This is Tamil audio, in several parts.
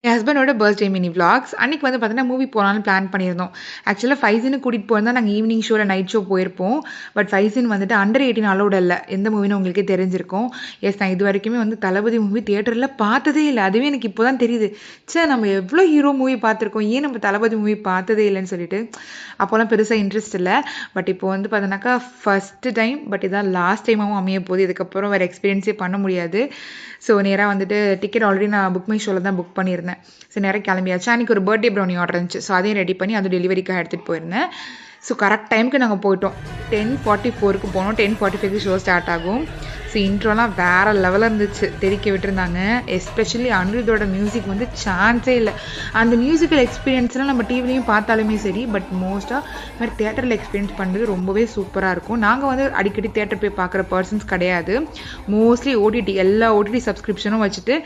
என் ஹஸ்பண்டோட பர்த்டே மினி விளாக்ஸ். அன்னைக்கு வந்து பார்த்தீங்கன்னா, மூவி போலான்னு பிளான் பண்ணியிருந்தோம். ஆக்சுவலா ஃபைசின்னு கூட்டிட்டு போயிருந்தா நாங்க ஈவினிங் ஷோ இல்ல நைட் ஷோ போயிருப்போம். பட் ஃபைசின் வந்துட்டு அண்டர் 18 அலோவ்ட் இல்ல. எந்த மூவின்னு உங்களுக்கே தெரிஞ்சிருக்கும். எஸ் நான் இதுவரைக்குமே வந்து தளபதி மூவி தியேட்டர்ல பார்த்ததே இல்ல. அதுவே எனக்கு இப்போ தான் தெரியுது. நம்ம எவ்ளோ ஹீரோ மூவி பார்த்துருக்கோம். ஏன் நம்ம தளபதி மூவி பார்த்ததே இல்லன்னு சொல்லிட்டு. அப்போலாம் பெருசா இன்ட்ரெஸ்ட் இல்ல. பட் இப்போ வந்து பார்த்தீங்கன்னாக்கா ஃபர்ஸ்ட் டைம் பட் இதான் லாஸ்ட் டைமாவும் அமைய போகுது. இதுக்கப்புறம் வேற எக்ஸ்பீரியன்ஸே பண்ண முடியாது. ஸோ நேரா வந்துட்டு டிக்கெட் ஆல்ரெடி நான் புக் மை ஷோல தான் புக் பண்ணியிருந்தேன். ஸோ நேரா கிளம்பியாச்சு. அன்னைக்கு ஒரு பர்த்டே ப்ரௌனி ஆர்டர் இருந்துச்சு. ஸோ அதையும் ரெடி பண்ணி அது டெலிவரிக்காக எடுத்துகிட்டு போயிருந்தேன். ஸோ கரெக்ட் டைமுக்கு நாங்கள் போயிட்டோம். 10:44க்கு போனோம். 10:45க்கு ஷோ ஸ்டார்ட் ஆகும். ஸோ இன்ட்ரோலாம் வேறு லெவலில் இருந்துச்சு. தெரிக்க விட்டுருந்தாங்க. எஸ்பெஷலி அனிருத்தோட மியூசிக் வந்து சான்ஸே இல்லை. அந்த மியூசிக்கல் எக்ஸ்பீரியன்ஸ்லாம் நம்ம டிவிலையும் பார்த்தாலுமே சரி, பட் மோஸ்ட்டாக இந்த மாதிரி தேட்டரில் எக்ஸ்பீரியன்ஸ் பண்ணுறது ரொம்பவே சூப்பராக இருக்கும். நாங்கள் வந்து அடிக்கடி தேட்டர் போய் பார்க்குற பர்சன்ஸ் கிடையாது. மோஸ்ட்லி ஓடிடி எல்லா ஓடிடி சப்ஸ்கிரிப்ஷனும் வச்சுட்டு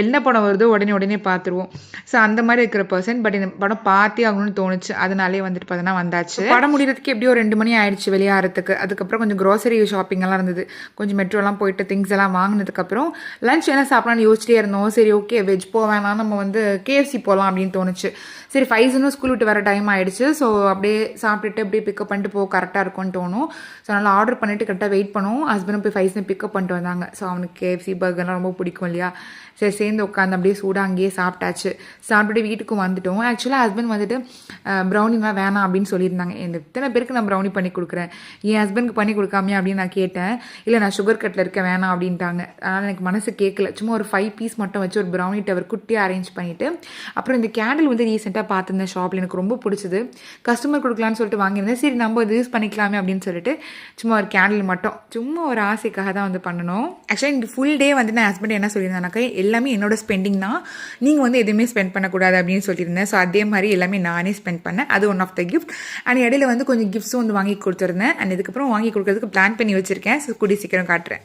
என்ன படம் வருதோ உடனே பார்த்துருவோம். ஸோ அந்த மாதிரி இருக்கிற பர்சன். பட் இந்த படம் பார்த்தே ஆகணும்னு தோணுச்சு. அதனாலே வந்துட்டு பார்த்தீங்கன்னா வந்தாச்சு. படம் முடிகிறதுக்கு எப்படியோ 2 மணி ஆயிடுச்சு வெளியாகிறதுக்கு. அதுக்கப்புறம் கொஞ்சம் க்ரோசரி ஷாப்பிங் எல்லாம் இருந்தது. கொஞ்சம் மெட்ரோலாம் போயிட்டு திங்ஸ் எல்லாம் வாங்கினதுக்கப்புறம் லஞ்ச் என்ன சாப்பிடலாம்னு யோசிச்சிட்டே இருந்தோம். சரி ஓகே வெஜ் போவேணா நம்ம வந்து KFC போகலாம் அப்படின்னு தோணுச்சு. சரி ஃபைஸுன்னு ஸ்கூல் விட்டு வர டைம் ஆகிடுச்சு. ஸோ அப்படியே சாப்பிட்டுட்டு அப்படியே பிக்கப் பண்ணிட்டு போக கரெக்டாக இருக்கும்னு தோணும். ஸோ நல்லா ஆர்டர் பண்ணிவிட்டு கரெக்டாக வெயிட் பண்ணுவோம். ஹஸ்பண்டும் போய் ஃபைஸ்னு பிக்கப் பண்ணிட்டு வந்தாங்க. ஸோ அவனுக்கு KFC பர்கர்லாம் ரொம்ப பிடிக்கும் இல்லையா. சரி சேர்ந்து உட்காந்து அப்படியே சூடாக அங்கேயே சாப்பிட்டாச்சு. சாப்பிட்டுட்டு வீட்டுக்கும் வந்துட்டோம். ஆக்சுவலாக ஹஸ்பண்ட் வந்துட்டு ப்ரௌனிலாம் வேணாம் அப்படின்னு சொல்லியிருந்தாங்க. இத்தனை பேருக்கு நான் ப்ரௌனி பண்ணி கொடுக்குறேன், என் ஹஸ்பண்டுக்கு பண்ணி கொடுக்காமையா அப்படின்னு நான் கேட்டேன். இல்லை நான் சுகர் கட்டில் இருக்க வேணாம் அப்படின்ட்டாங்க. அதனால் எனக்கு மனசு கேட்கல. சும்மா ஒரு 5 பீஸ் மட்டும் வச்சு ஒரு ப்ரௌனி டவர் குட்டியாக அரேஞ்ச் பண்ணிவிட்டு அப்புறம் இந்த கேண்டில் வந்து ரீசெண்டாக பார்த்துருந்தேன் ஷாப்பில். எனக்கு ரொம்ப பிடிச்சது. கஸ்டமர் கொடுக்கலான்னு சொல்லிட்டு வாங்கியிருந்தேன். சரி நம்ம இது யூஸ் பண்ணிக்கலாமே அப்படின்னு சொல்லிட்டு சும்மா ஒரு கேண்டில் மட்டும் சும்மா ஒரு ஆசைக்காக தான் வந்து பண்ணணும். ஆக்சுவலாக இந்த ஃபுல் டே வந்து நான் ஹஸ்பண்ட் என்ன சொல்லியிருந்தேனாக்கா, எல்லாமே என்னோட ஸ்பெண்டிங் தான், நீங்கள் வந்து எதுவுமே ஸ்பெண்ட் பண்ணக்கூடாது அப்படின்னு சொல்லியிருந்தேன். ஸோ அதே மாதிரி எல்லாமே நானே ஸ்பெண்ட் பண்ணேன். அது one of the gift. And இடையில வந்து கொஞ்சம் கிஃப்ட்ஸும் வந்து வாங்கி கொடுத்துருந்தேன். அண்ட் இதுக்கப்புறம் வாங்கி கொடுக்கறதுக்கு பிளான் பண்ணி வச்சுருக்கேன். ஸோ கூடி சீக்கிரம் காட்டுறேன்.